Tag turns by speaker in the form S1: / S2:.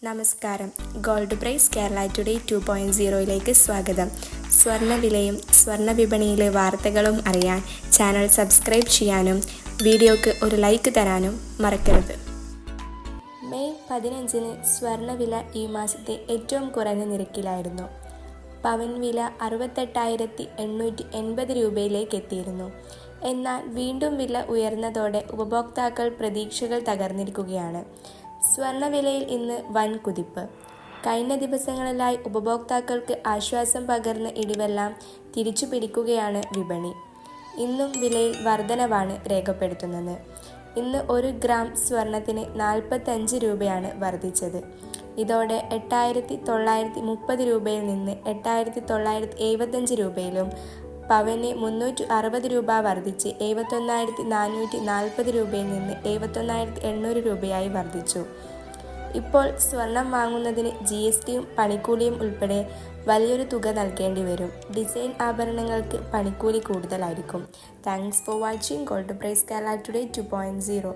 S1: നമസ്കാരം. Gold price Kerala today 2.0 സ്വാഗതം. സ്വർണ്ണവിലയും സ്വർണ്ണ വിപണിയിലെ വാർത്തകളും അറിയാൻ ചാനൽ സബ്സ്ക്രൈബ് ചെയ്യാനും വീഡിയോക്ക് ഒരു ലൈക്ക് തരാനും മറക്കരുത്. മെയ് 15 സ്വർണ്ണവില ഈ മാസത്തെ ഏറ്റവും കുറഞ്ഞ നിരക്കിലായിരുന്നു. പവൻ വില 68,880 രൂപയിലേക്ക് എത്തിയിരുന്നു. എന്നാൽ വീണ്ടും വില ഉയർന്നതോടെ ഉപഭോക്താക്കൾ പ്രതീക്ഷകൾ തകർന്നിരിക്കുകയാണ്. സ്വർണ്ണവിലയിൽ ഇന്ന് വൻ കുതിപ്പ്. കഴിഞ്ഞ ദിവസങ്ങളിലായി ഉപഭോക്താക്കൾക്ക് ആശ്വാസം പകർന്ന ഇടിവെല്ലാം തിരിച്ചു പിടിക്കുകയാണ് വിപണി. ഇന്നും വിലയിൽ വർധനവാണ് രേഖപ്പെടുത്തുന്നത്. ഇന്ന് 1 ഗ്രാം സ്വർണത്തിന് 45 രൂപയാണ് വർദ്ധിച്ചത്. ഇതോടെ 8,930 രൂപയിൽ നിന്ന് 8,975 രൂപയിലും പവന് 360 രൂപ വർദ്ധിച്ച് 71,440 രൂപയിൽ നിന്ന് 71,800 രൂപയായി വർദ്ധിച്ചു. ഇപ്പോൾ സ്വർണം വാങ്ങുന്നതിന് GSTയും പണിക്കൂലിയും ഉൾപ്പെടെ വലിയൊരു തുക നൽകേണ്ടി വരും. ഡിസൈൻ ആഭരണങ്ങൾക്ക് പണിക്കൂലി കൂടുതലായിരിക്കും. Thanks for watching gold price Kerala today 2.0.